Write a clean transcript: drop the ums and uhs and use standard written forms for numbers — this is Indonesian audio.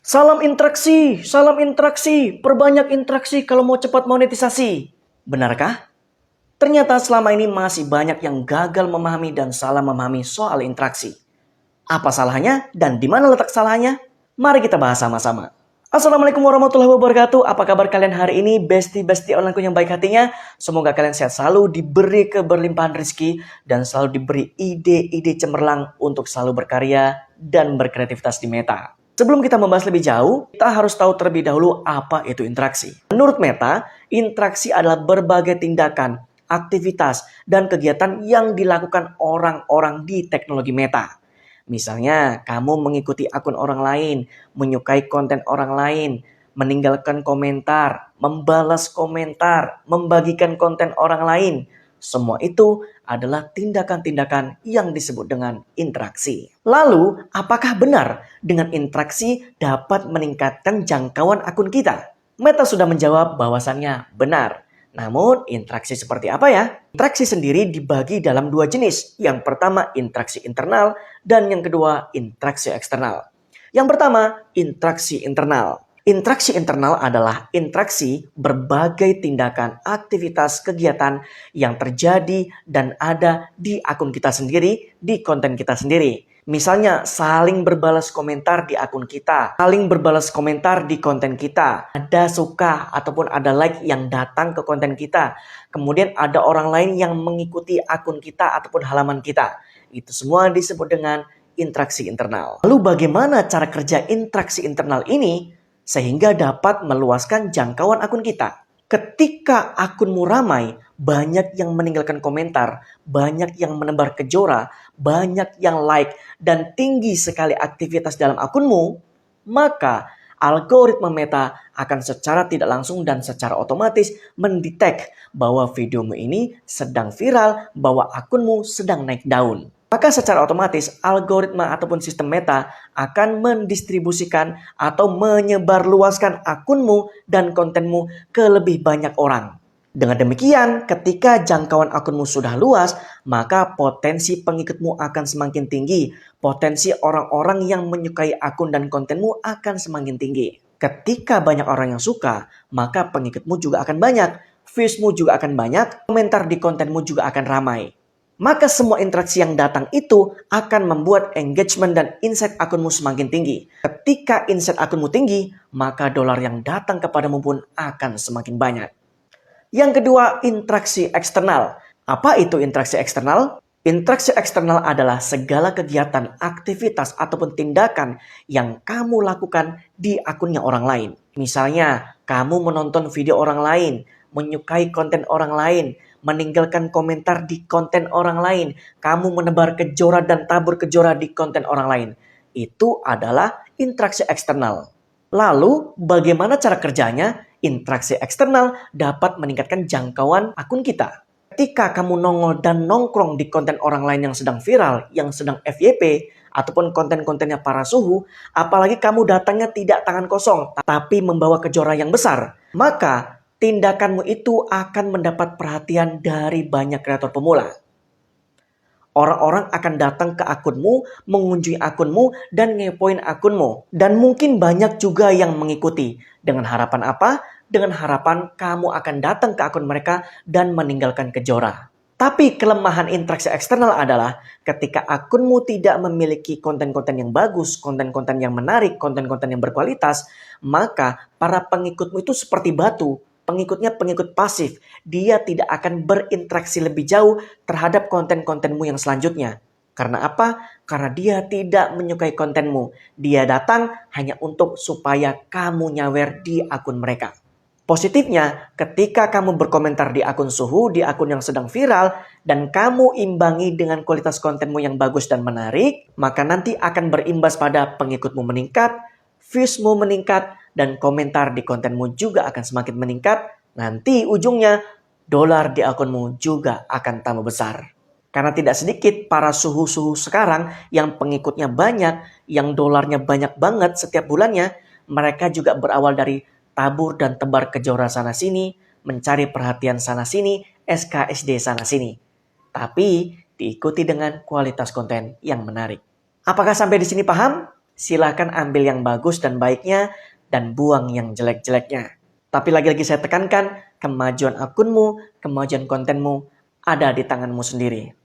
salam interaksi, perbanyak interaksi kalau mau cepat monetisasi. Benarkah? Ternyata selama ini masih banyak yang gagal memahami dan salah memahami soal interaksi. Apa salahnya dan di mana letak salahnya? Mari kita bahas sama-sama. Assalamualaikum warahmatullahi wabarakatuh. Apa kabar kalian hari ini? Besti-besti onlineku yang baik hatinya. Semoga kalian sehat selalu, diberi keberlimpahan rezeki, dan selalu diberi ide-ide cemerlang untuk selalu berkarya dan berkreativitas di Meta. Sebelum kita membahas lebih jauh, kita harus tahu terlebih dahulu apa itu interaksi. Menurut Meta, interaksi adalah berbagai tindakan, aktivitas, dan kegiatan yang dilakukan orang-orang di teknologi Meta. Misalnya, kamu mengikuti akun orang lain, menyukai konten orang lain, meninggalkan komentar, membalas komentar, membagikan konten orang lain. Semua itu adalah tindakan-tindakan yang disebut dengan interaksi. Lalu, apakah benar dengan interaksi dapat meningkatkan jangkauan akun kita? Meta sudah menjawab bahwasannya benar. Namun, interaksi seperti apa ya? Interaksi sendiri dibagi dalam dua jenis. Yang pertama, interaksi internal, dan yang kedua, interaksi eksternal. Yang pertama, interaksi internal. Interaksi internal adalah interaksi berbagai tindakan, aktivitas, kegiatan yang terjadi dan ada di akun kita sendiri, di konten kita sendiri. Misalnya saling berbalas komentar di akun kita, saling berbalas komentar di konten kita, ada suka ataupun ada like yang datang ke konten kita, kemudian ada orang lain yang mengikuti akun kita ataupun halaman kita. Itu semua disebut dengan interaksi internal. Lalu bagaimana cara kerja interaksi internal ini sehingga dapat meluaskan jangkauan akun kita? Ketika akunmu ramai, banyak yang meninggalkan komentar, banyak yang menebar kejora, banyak yang like, dan tinggi sekali aktivitas dalam akunmu, maka algoritma Meta akan secara tidak langsung dan secara otomatis mendetek bahwa videomu ini sedang viral, bahwa akunmu sedang naik daun. Maka secara otomatis algoritma ataupun sistem Meta akan mendistribusikan atau menyebarluaskan akunmu dan kontenmu ke lebih banyak orang. Dengan demikian, ketika jangkauan akunmu sudah luas, maka potensi pengikutmu akan semakin tinggi. Potensi orang-orang yang menyukai akun dan kontenmu akan semakin tinggi. Ketika banyak orang yang suka, maka pengikutmu juga akan banyak. Viewsmu juga akan banyak, komentar di kontenmu juga akan ramai. Maka semua interaksi yang datang itu akan membuat engagement dan insight akunmu semakin tinggi. Ketika insight akunmu tinggi, maka dolar yang datang kepadamu pun akan semakin banyak. Yang kedua, interaksi eksternal. Apa itu interaksi eksternal? Interaksi eksternal adalah segala kegiatan, aktivitas, ataupun tindakan yang kamu lakukan di akunnya orang lain. Misalnya, kamu menonton video orang lain, menyukai konten orang lain, meninggalkan komentar di konten orang lain, kamu menebar kejora dan tabur kejora di konten orang lain. Itu adalah interaksi eksternal. Lalu, bagaimana cara kerjanya? Interaksi eksternal dapat meningkatkan jangkauan akun kita. Ketika kamu nongol dan nongkrong di konten orang lain yang sedang viral, yang sedang FYP, ataupun konten-kontennya para suhu, apalagi kamu datangnya tidak tangan kosong, tapi membawa kejora yang besar, maka tindakanmu itu akan mendapat perhatian dari banyak kreator pemula. Orang-orang akan datang ke akunmu, mengunjungi akunmu, dan ngepoin akunmu. Dan mungkin banyak juga yang mengikuti. Dengan harapan apa? Dengan harapan kamu akan datang ke akun mereka dan meninggalkan kejora. Tapi kelemahan interaksi eksternal adalah ketika akunmu tidak memiliki konten-konten yang bagus, konten-konten yang menarik, konten-konten yang berkualitas, maka para pengikutmu itu seperti batu. Pengikutnya pengikut pasif. Dia tidak akan berinteraksi lebih jauh terhadap konten-kontenmu yang selanjutnya. Karena apa? Karena dia tidak menyukai kontenmu. Dia datang hanya untuk supaya kamu nyawer di akun mereka. Positifnya, ketika kamu berkomentar di akun suhu, di akun yang sedang viral, dan kamu imbangi dengan kualitas kontenmu yang bagus dan menarik, maka nanti akan berimbas pada pengikutmu meningkat, viewsmu meningkat, dan komentar di kontenmu juga akan semakin meningkat. Nanti ujungnya, dolar di akunmu juga akan tambah besar. Karena tidak sedikit para suhu-suhu sekarang yang pengikutnya banyak, yang dolarnya banyak banget setiap bulannya, mereka juga berawal dari tabur dan tebar kejora sana-sini, mencari perhatian sana-sini, SKSD sana-sini. Tapi diikuti dengan kualitas konten yang menarik. Apakah sampai di sini paham? Silahkan ambil yang bagus dan baiknya dan buang yang jelek-jeleknya. Tapi lagi-lagi saya tekankan, kemajuan akunmu, kemajuan kontenmu ada di tanganmu sendiri.